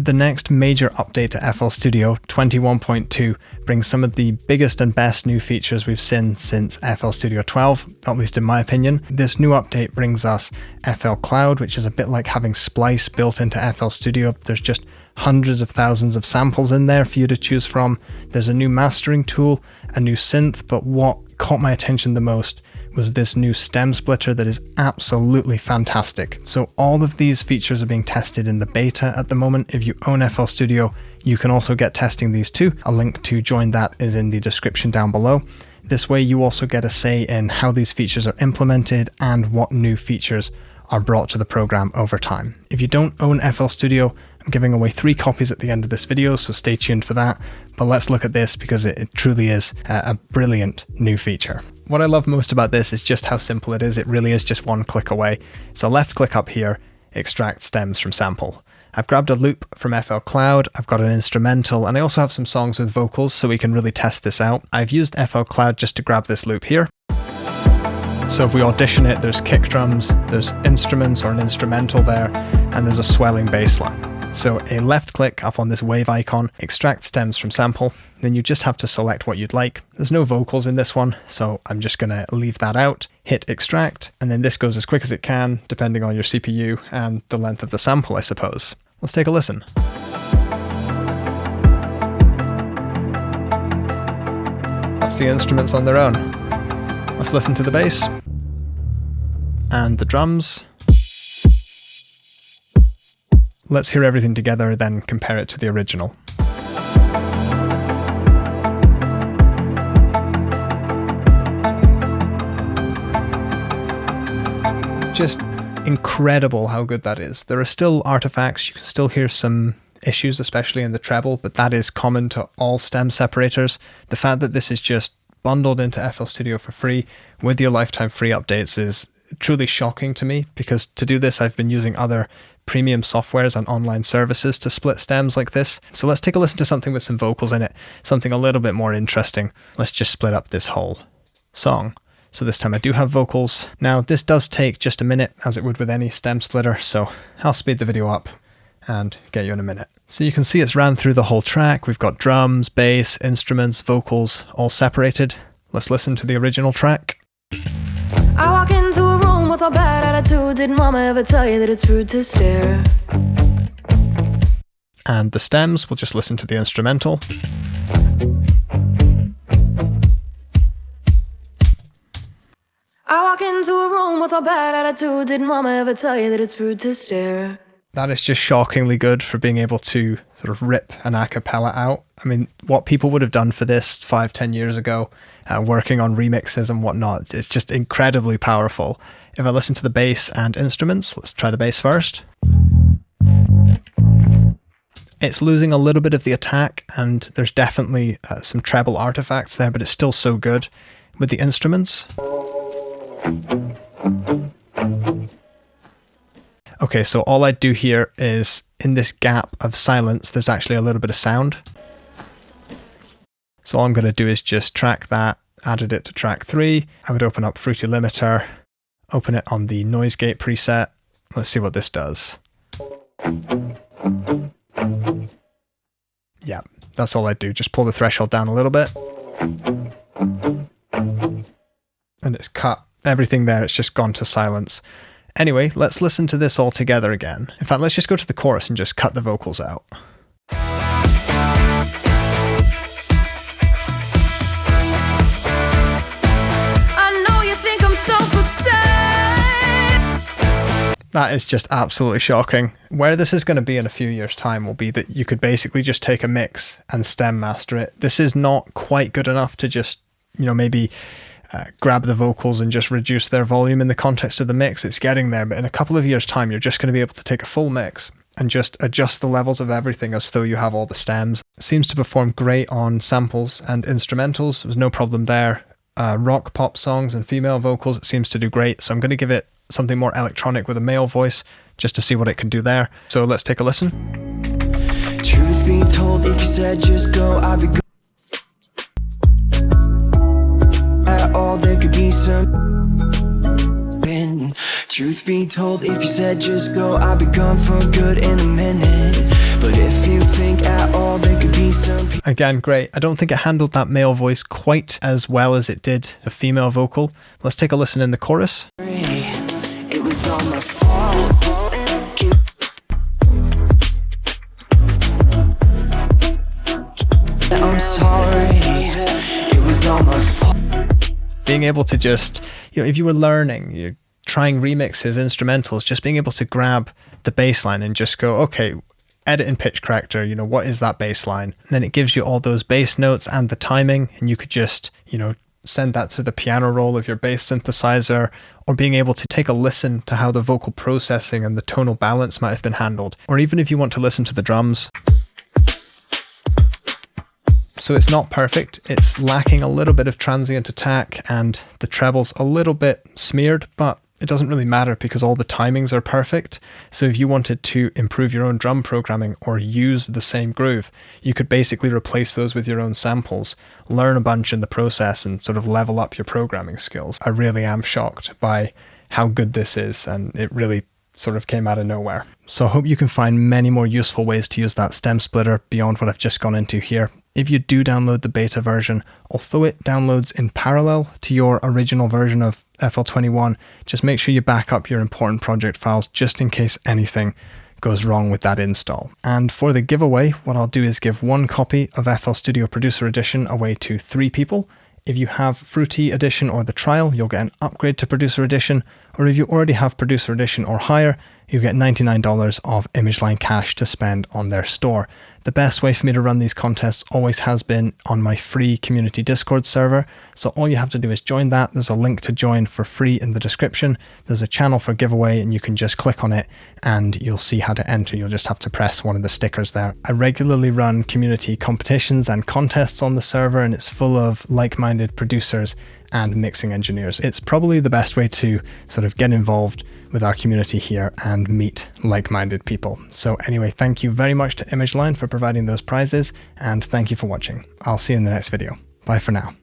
The next major update to FL Studio 21.2 brings some of the biggest and best new features we've seen since FL Studio 12, at least in my opinion. This new update brings us FL Cloud, which is a bit like having Splice built into FL Studio. There's just hundreds of thousands of samples in there for you to choose from. There's a new mastering tool, a new synth, but what caught my attention the most was this new stem splitter that is absolutely fantastic. So all of these features are being tested in the beta at the moment. If you own FL Studio, you can also get testing these too. A link to join that is in the description down below. This way you also get a say in how these features are implemented and what new features are brought to the program over time. If you don't own FL Studio, I'm giving away 3 copies at the end of this video, so stay tuned for that. But let's look at this because it truly is a brilliant new feature. What I love most about this is just how simple it is. It really is just one click away. So left click up here, extract stems from sample. I've grabbed a loop from FL Cloud, I've got an instrumental, and I also have some songs with vocals so we can really test this out. I've used FL Cloud just to grab this loop here. So if we audition it, there's kick drums, there's instruments or an instrumental there, and there's a swelling bass line. So a left click up on this wave icon, extract stems from sample, then you just have to select what you'd like. There's no vocals in this one, so I'm just gonna leave that out. Hit extract, and then this goes as quick as it can, depending on your CPU and the length of the sample, I suppose. Let's take a listen. That's the instruments on their own. Let's listen to the bass and the drums. Let's hear everything together, then compare it to the original. Just incredible how good that is. There are still artifacts, you can still hear some issues, especially in the treble, but that is common to all stem separators. The fact that this is just bundled into FL Studio for free with your lifetime free updates is truly shocking to me, because to do this I've been using other premium softwares and online services to split stems like this. So let's take a listen to something with some vocals in it, something a little bit more interesting. Let's just split up this whole song. So this time I do have vocals. Now this does take just a minute, as it would with any stem splitter, so I'll speed the video up and get you in a minute. So you can see it's ran through the whole track. We've got drums, bass, instruments, vocals, all separated. Let's listen to the original track. I walk into a room with a bad attitude. Didn't mama ever tell you that it's rude to stare? And the stems, we'll just listen to the instrumental. I walk into a room with a bad attitude. Didn't mama ever tell you that it's rude to stare? That is just shockingly good for being able to sort of rip an a cappella out. I mean, what people would have done for this 5-10 years ago, working on remixes and whatnot, it's just incredibly powerful. If I listen to the bass and instruments, let's try the bass first. It's losing a little bit of the attack, and there's definitely some treble artifacts there, but it's still so good. With the instruments. Okay, so all I do here is, in this gap of silence, there's actually a little bit of sound. So all I'm going to do is just track that, added it to track 3. I would open up Fruity Limiter, open it on the noise gate preset. Let's see what this does. Yeah, that's all I do. Just pull the threshold down a little bit. And it's cut everything there. It's just gone to silence. Anyway, let's listen to this all together again. In fact, let's just go to the chorus and just cut the vocals out. I know you think I'm self-obsessed. That is just absolutely shocking. Where this is going to be in a few years' time will be that you could basically just take a mix and stem master it. This is not quite good enough to just, maybe grab the vocals and just reduce their volume in the context of the mix. It's getting there, but in a couple of years' time, you're just going to be able to take a full mix and just adjust the levels of everything as though you have all the stems. It seems to perform great on samples and instrumentals. There's no problem there. Rock, pop songs and female vocals, it seems to do great. So I'm going to give it something more electronic with a male voice just to see what it can do there. So let's take a listen. Truth be told, if you said just go, I'd be all there could be some. Truth be told, if you said just go, I'd be gone for good in a minute. But if again, great. I don't think it handled that male voice quite as well as it did the female vocal. Let's take a listen in the chorus. It was all my fault. I'm sorry. It was all my fault. Being able to just, if you were learning, you're trying remixes, instrumentals, just being able to grab the bass line and just go, okay, edit in pitch corrector, what is that bass line? And then it gives you all those bass notes and the timing, and you could just, send that to the piano roll of your bass synthesizer, or being able to take a listen to how the vocal processing and the tonal balance might have been handled. Or even if you want to listen to the drums. So it's not perfect, it's lacking a little bit of transient attack and the treble's a little bit smeared, but it doesn't really matter because all the timings are perfect. So if you wanted to improve your own drum programming or use the same groove, you could basically replace those with your own samples, learn a bunch in the process and sort of level up your programming skills. I really am shocked by how good this is, and it really sort of came out of nowhere. So I hope you can find many more useful ways to use that stem splitter beyond what I've just gone into here. If you do download the beta version, although it downloads in parallel to your original version of FL21, just make sure you back up your important project files just in case anything goes wrong with that install. And for the giveaway, what I'll do is give one copy of FL Studio Producer Edition away to 3 people. If you have Fruity Edition or the trial, you'll get an upgrade to Producer Edition, or if you already have Producer Edition or higher, you get $99 of ImageLine cash to spend on their store. The best way for me to run these contests always has been on my free community Discord server. So all you have to do is join that. There's a link to join for free in the description. There's a channel for giveaway and you can just click on it and you'll see how to enter. You'll just have to press one of the stickers there. I regularly run community competitions and contests on the server, and it's full of like-minded producers and mixing engineers. It's probably the best way to sort of get involved with our community here and meet like-minded people. So anyway, thank you very much to ImageLine for providing those prizes, and thank you for watching. I'll see you in the next video. Bye for now.